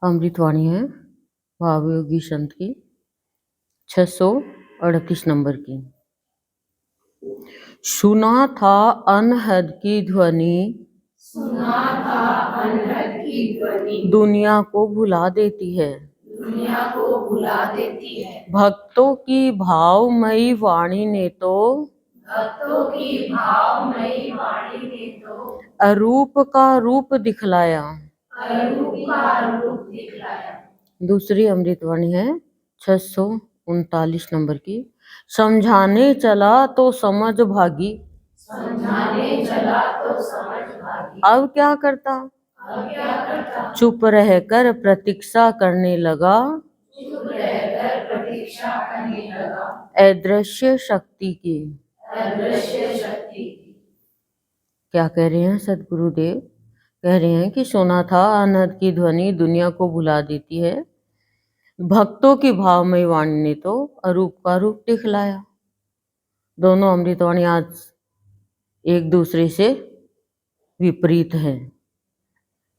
अमृतवाणी है भावयोगी संत की 638 नंबर की। सुना था अनहद की ध्वनि, सुना था अनहद की ध्वनि, दुनिया को भुला देती है, दुनिया को भुला देती है। भक्तों की भावमयी वाणी ने तो, भक्तों की भावमयी वाणी ने तो अरूप का रूप दिखलाया। अरूप का रूप दिखलाया। दूसरी अमृतवाणी है 639 नंबर की। समझाने चला तो समझ भागी, समझाने चला तो समझ भागी, अब क्या करता, अब क्या करता, चुप रहकर प्रतीक्षा करने लगा, चुप रहकर प्रतीक्षा करने लगा, अदृश्य शक्ति की। अदृश्य शक्ति की। क्या कह रहे हैं सदगुरुदेव? कह रहे हैं कि सुना था अनहद की ध्वनि दुनिया को भुला देती है, भक्तों की भावमयी वाणी ने तो अरूप का रूप दिखलाया। दोनों अमृतवाणी आज एक दूसरे से विपरीत है।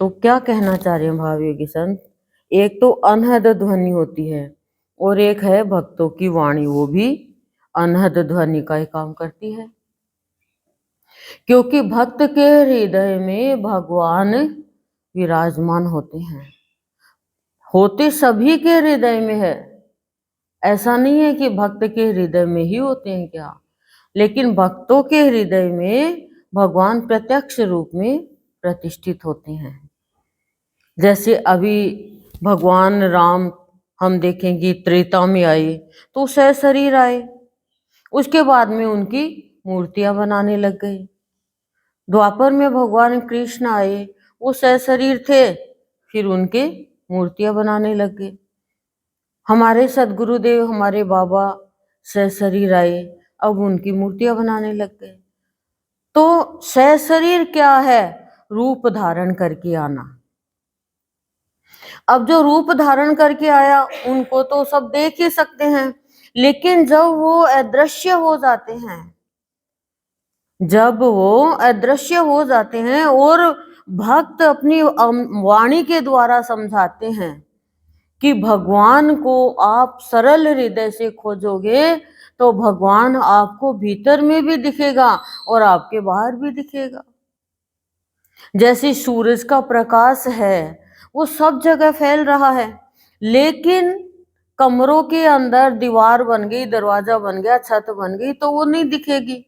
तो क्या कहना चाह रहे हैं भावयोगी संत? एक तो अनहद ध्वनि होती है और एक है भक्तों की वाणी, वो भी अनहद ध्वनि का ही काम करती है, क्योंकि भक्त के हृदय में भगवान विराजमान होते हैं। होते सभी के हृदय में है, ऐसा नहीं है कि भक्त के हृदय में ही होते हैं क्या, लेकिन भक्तों के हृदय में भगवान प्रत्यक्ष रूप में प्रतिष्ठित होते हैं। जैसे अभी भगवान राम हम देखेंगे त्रेता में आए तो सशरीर आए, उसके बाद में उनकी मूर्तियां बनाने लग गए। द्वापर में भगवान कृष्ण आए, वो सशरीर थे, फिर उनके मूर्तियां बनाने लग गए। हमारे सदगुरुदेव हमारे बाबा सशरीर आए, अब उनकी मूर्तियां बनाने लग गए। तो सशरीर क्या है? रूप धारण करके आना। अब जो रूप धारण करके आया उनको तो सब देख ही सकते हैं, लेकिन जब वो अदृश्य हो जाते हैं, जब वो अदृश्य हो जाते हैं और भक्त अपनी वाणी के द्वारा समझाते हैं कि भगवान को आप सरल हृदय से खोजोगे तो भगवान आपको भीतर में भी दिखेगा और आपके बाहर भी दिखेगा। जैसे सूरज का प्रकाश है वो सब जगह फैल रहा है, लेकिन कमरों के अंदर दीवार बन गई, दरवाजा बन गया, छत बन गई तो वो नहीं दिखेगी।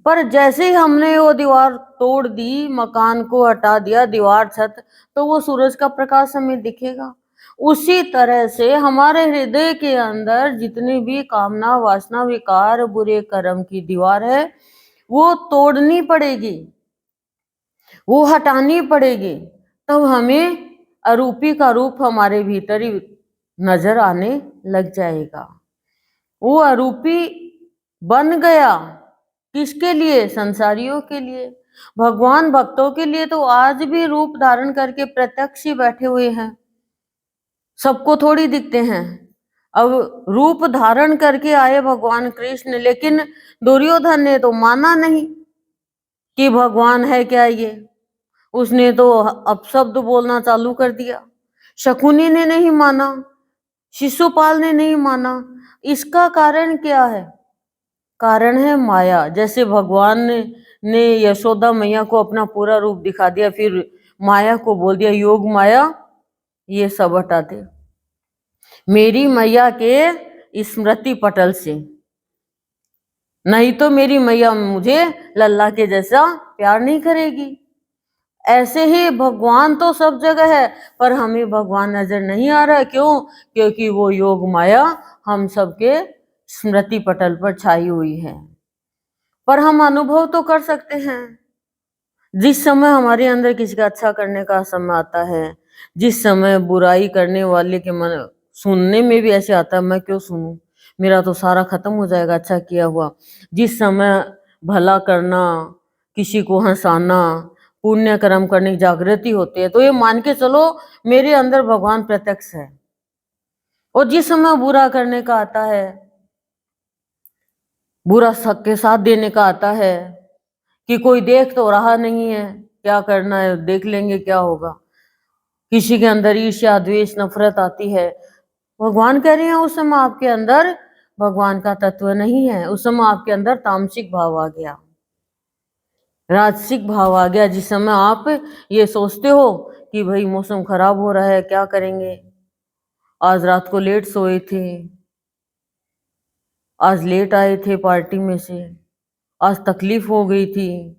पर जैसे ही हमने वो दीवार तोड़ दी, मकान को हटा दिया, दीवार छत, तो वो सूरज का प्रकाश हमें दिखेगा। उसी तरह से हमारे हृदय के अंदर जितनी भी कामना वासना विकार बुरे कर्म की दीवार है वो तोड़नी पड़ेगी, वो हटानी पड़ेगी, तब हमें अरूपी का रूप हमारे भीतर ही नजर आने लग जाएगा। वो अरूपी बन गया किसके लिए? संसारियों के लिए। भगवान भक्तों के लिए तो आज भी रूप धारण करके प्रत्यक्ष ही बैठे हुए हैं, सबको थोड़ी दिखते हैं। अब रूप धारण करके आए भगवान कृष्ण, लेकिन दुर्योधन ने तो माना नहीं कि भगवान है क्या ये, उसने तो अपशब्द बोलना चालू कर दिया। शकुनी ने नहीं माना, शिशुपाल ने नहीं माना। इसका कारण क्या है? कारण है माया। जैसे भगवान ने यशोदा मैया को अपना पूरा रूप दिखा दिया, फिर माया को बोल दिया योग माया ये सब हटा दे मेरी मैया के स्मृति पटल से, नहीं तो मेरी मैया मुझे लल्ला के जैसा प्यार नहीं करेगी। ऐसे ही भगवान तो सब जगह है पर हमें भगवान नजर नहीं आ रहा। क्यों? क्योंकि वो योग माया हम सबके स्मृति पटल पर छाई हुई है। पर हम अनुभव तो कर सकते हैं। जिस समय हमारे अंदर किसी का अच्छा करने का समय आता है, जिस समय बुराई करने वाले के मन सुनने में भी ऐसे आता है मैं क्यों सुनूं, मेरा तो सारा खत्म हो जाएगा अच्छा किया हुआ। जिस समय भला करना, किसी को हंसाना, पुण्य कर्म करने की जागृति होती है, तो ये मान के चलो मेरे अंदर भगवान प्रत्यक्ष है। और जिस समय बुरा करने का आता है, बुरा सबके साथ देने का आता है कि कोई देख तो रहा नहीं है, क्या करना है, देख लेंगे क्या होगा, किसी के अंदर ईर्ष्या द्वेष नफरत आती है, भगवान कह रहे हैं उस समय आपके अंदर भगवान का तत्व नहीं है, उस समय आपके अंदर तामसिक भाव आ गया, राजसिक भाव आ गया, जिस समय आप ये सोचते हो कि भाई मौसम खराब हो रहा है, क्या करेंगे, आज रात को लेट सोए थे, आज लेट आए थे पार्टी में से, आज तकलीफ हो गई थी,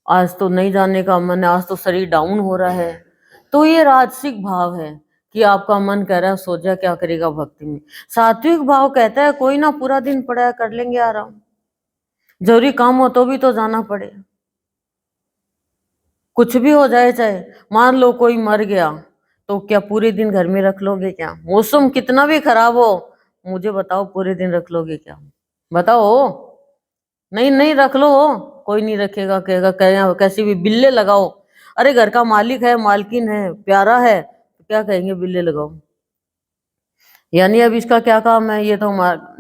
आज तो नहीं जाने का मन है, आज तो शरीर डाउन हो रहा है। तो ये राजसिक भाव है कि आपका मन कह रहा है सो जा, क्या करेगा भक्ति में। सात्विक भाव कहता है कोई ना, पूरा दिन पड़ा है, कर लेंगे आराम, जरूरी काम हो तो भी तो जाना पड़े, कुछ भी हो जाए, चाहे मान लो कोई मर गया तो क्या पूरे दिन घर में रख लोगे क्या? मौसम कितना भी खराब हो, मुझे बताओ, पूरे दिन रख लोगे क्या? बताओ, नहीं नहीं रख लो, कोई नहीं रखेगा, कहेगा कैसे भी बिल्ले लगाओ, अरे घर का मालिक है, मालकिन है, प्यारा है, तो क्या कहेंगे बिल्ले लगाओ, यानी अब इसका क्या काम है, ये तो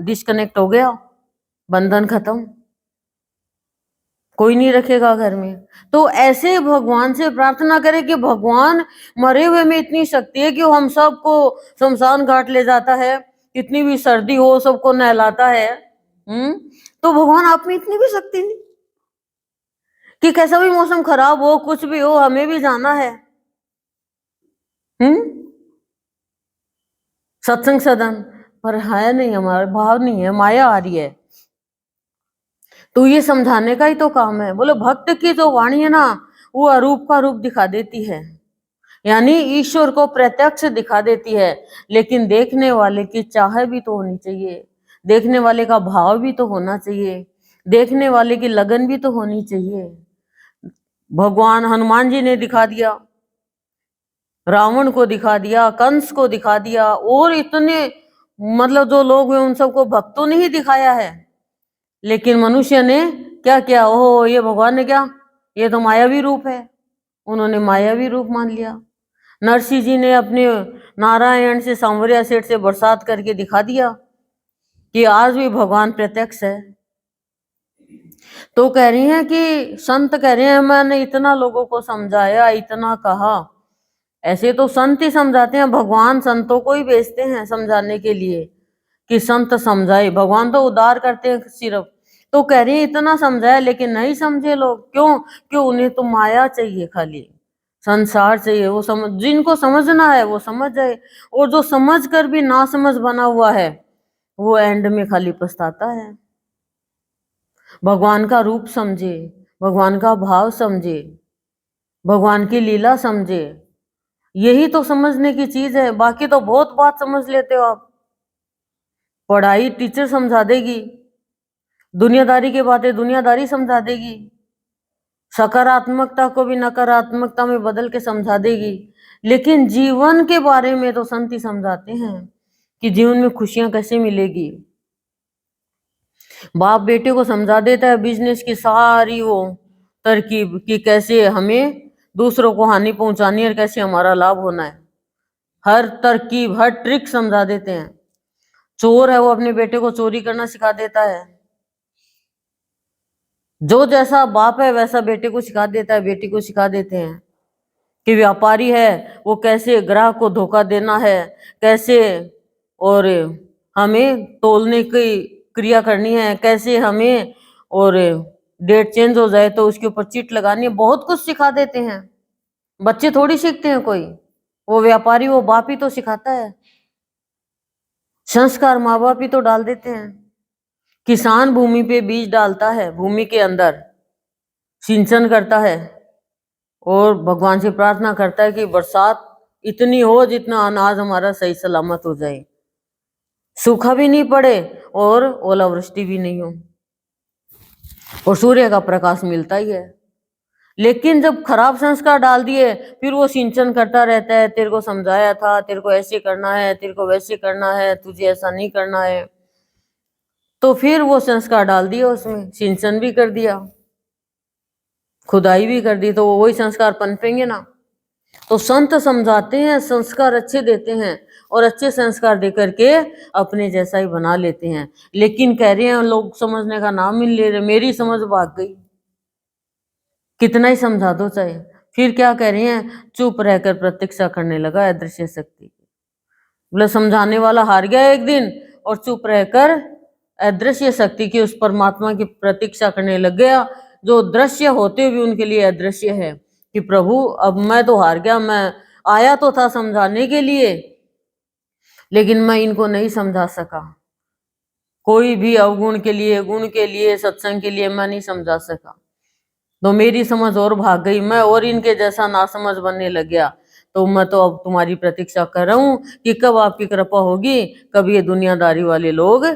डिस्कनेक्ट हो गया, बंधन खत्म, कोई नहीं रखेगा घर में। तो ऐसे भगवान से प्रार्थना करें कि भगवान, मरे हुए में इतनी शक्ति है कि वो हम सबको शमशान घाट ले जाता है, कितनी भी सर्दी हो सबको नहलाता है। तो भगवान आप में इतनी भी शक्ति नहीं कि कैसा भी मौसम खराब हो, कुछ भी हो, हमें भी जाना है। सत्संग सदन पर है नहीं, हमारा भाव नहीं है, माया आ रही है, तो ये समझाने का ही तो काम है। बोलो भक्त की जो वाणी है ना, वो अरूप का रूप दिखा देती है, यानी ईश्वर को प्रत्यक्ष दिखा देती है, लेकिन देखने वाले की चाह भी तो होनी चाहिए, देखने वाले का भाव भी तो होना चाहिए, देखने वाले की लगन भी तो होनी चाहिए। भगवान हनुमान जी ने दिखा दिया, रावण को दिखा दिया, कंस को दिखा दिया, और इतने मतलब जो लोग हैं उन सबको भक्तों ने ही दिखाया है, लेकिन मनुष्य ने क्या किया, ओहो ये भगवान ने क्या, ये तो मायावी रूप है, उन्होंने मायावी रूप मान लिया। नरसिंह जी ने अपने नारायण से, सांवरिया सेठ से बरसात करके दिखा दिया कि आज भी भगवान प्रत्यक्ष है। तो कह रही हैं कि संत कह रहे हैं मैंने इतना लोगों को समझाया, इतना कहा, ऐसे तो संत ही समझाते हैं, भगवान संतों को ही भेजते हैं समझाने के लिए कि संत समझाए, भगवान तो उद्धार करते हैं सिर्फ। तो कह रही है इतना समझाया लेकिन नहीं समझे लोग, क्यों? क्यों? उन्हें तो माया चाहिए, खाली संसार चाहिए, वो समझ, जिनको समझना है वो समझ जाए, और जो समझ कर भी ना समझ बना हुआ है वो एंड में खाली पछताता है। भगवान का रूप समझे, भगवान का भाव समझे, भगवान की लीला समझे, यही तो समझने की चीज है। बाकी तो बहुत बात समझ लेते हो आप, पढ़ाई टीचर समझा देगी, दुनियादारी की बातें दुनियादारी समझा देगी, सकारात्मकता को भी नकारात्मकता में बदल के समझा देगी, लेकिन जीवन के बारे में तो संत ही समझाते हैं कि जीवन में खुशियां कैसे मिलेगी। बाप बेटे को समझा देता है बिजनेस की सारी वो तरकीब कि कैसे हमें दूसरों को हानि पहुंचानी है और कैसे हमारा लाभ होना है, हर तरकीब हर ट्रिक समझा देते हैं। चोर है वो अपने बेटे को चोरी करना सिखा देता है, जो जैसा बाप है वैसा बेटे को सिखा देता है, बेटी को सिखा देते हैं कि व्यापारी है वो कैसे ग्राहक को धोखा देना है, कैसे और हमें तोलने की क्रिया करनी है, कैसे हमें और डेट चेंज हो जाए तो उसके ऊपर चिट लगानी है, बहुत कुछ सिखा देते हैं। बच्चे थोड़ी सीखते हैं कोई, वो व्यापारी वो बाप ही तो सिखाता है, संस्कार माँ बाप ही तो डाल देते हैं। किसान भूमि पे बीज डालता है, भूमि के अंदर सिंचन करता है और भगवान से प्रार्थना करता है कि बरसात इतनी हो जितना अनाज हमारा सही सलामत हो जाए, सूखा भी नहीं पड़े और ओलावृष्टि भी नहीं हो, और सूर्य का प्रकाश मिलता ही है। लेकिन जब खराब संस्कार डाल दिए फिर वो सिंचन करता रहता है, तेरे को समझाया था, तेरे को ऐसे करना है, तेरे को वैसे करना है, तुझे ऐसा नहीं करना है, तो फिर वो संस्कार डाल दिया उसमें, सिंचन भी कर दिया, खुदाई भी कर दी, तो वो वही संस्कार पनपेंगे ना। तो संत समझाते हैं, संस्कार अच्छे देते हैं और अच्छे संस्कार दे करके अपने जैसा ही बना लेते हैं। लेकिन कह रहे हैं लोग समझने का नाम ही ले रहे, मेरी समझ भाग गई, कितना ही समझा दो चाहे, फिर क्या कह रही हैं, चुप रहकर प्रतीक्षा करने लगा अदृश्य शक्ति की। बोले समझाने वाला हार गया एक दिन और चुप रहकर अदृश्य शक्ति की, उस परमात्मा की प्रतीक्षा करने लग गया जो दृश्य होते हुए उनके लिए अदृश्य है, कि प्रभु अब मैं तो हार गया, मैं आया तो था समझाने के लिए लेकिन मैं इनको नहीं समझा सका। कोई भी अवगुण के लिए, गुण के लिए, सत्संग के लिए मैं नहीं समझा सका, तो मेरी समझ और भाग गई, मैं और इनके जैसा नासमझ बनने लग गया। तो मैं तो अब तुम्हारी प्रतीक्षा कर रहा हूं कि कब आपकी कृपा होगी, कब ये दुनियादारी वाले लोग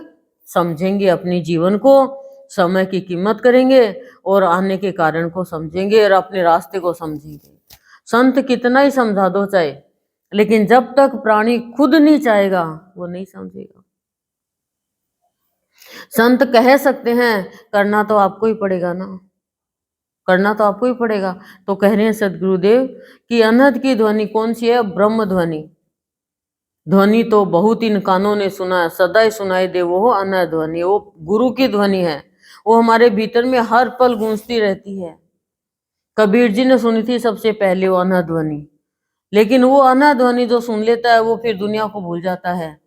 समझेंगे अपने जीवन को, समय की कीमत करेंगे और आने के कारण को समझेंगे और अपने रास्ते को समझेंगे। संत कितना ही समझा दो चाहे, लेकिन जब तक प्राणी खुद नहीं चाहेगा वो नहीं समझेगा। संत कह सकते हैं, करना तो आपको ही पड़ेगा ना, करना तो आपको ही पड़ेगा। तो कह रहे हैं सदगुरुदेव कि अनहद की ध्वनि कौन सी है, ब्रह्म ध्वनि। ध्वनि तो बहुत इन कानों ने सुना, सदा ही सुनाई दे वो अनहद ध्वनि, वो गुरु की ध्वनि है, वो हमारे भीतर में हर पल गूंजती रहती है। कबीर जी ने सुनी थी सबसे पहले वो अनहद ध्वनि, लेकिन वो अनहद ध्वनि जो सुन लेता है वो फिर दुनिया को भूल जाता है,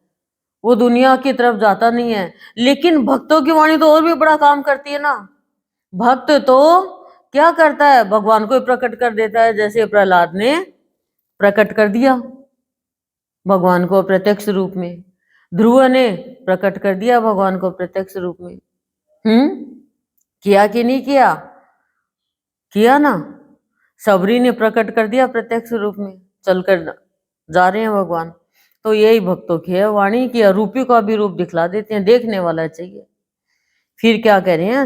वो दुनिया की तरफ जाता नहीं है। लेकिन भक्तों की वाणी तो और भी बड़ा काम करती है ना। भक्त तो क्या करता है, भगवान को प्रकट कर देता है, जैसे प्रहलाद ने प्रकट कर दिया भगवान को प्रत्यक्ष रूप में, ध्रुव ने प्रकट कर दिया भगवान को प्रत्यक्ष रूप में। किया कि नहीं किया, किया ना। सबरी ने प्रकट कर दिया प्रत्यक्ष रूप में, चलकर जा रहे हैं भगवान। तो यही भक्तों की है वाणी की, अरूपी का भी रूप दिखला देते हैं, देखने वाला चाहिए। फिर क्या कह रहे हैं,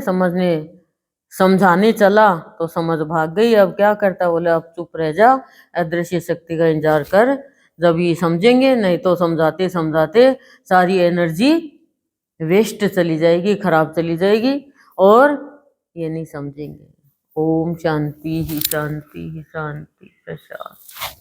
समझाने चला तो समझ भाग गई, अब क्या करता, बोले अब चुप रह जा, अदृश्य शक्ति का इंतजार कर, जब ये समझेंगे, नहीं तो समझाते समझाते सारी एनर्जी वेस्ट चली जाएगी, खराब चली जाएगी और ये नहीं समझेंगे। ओम शांति ही शांति ही शांति प्रशांत।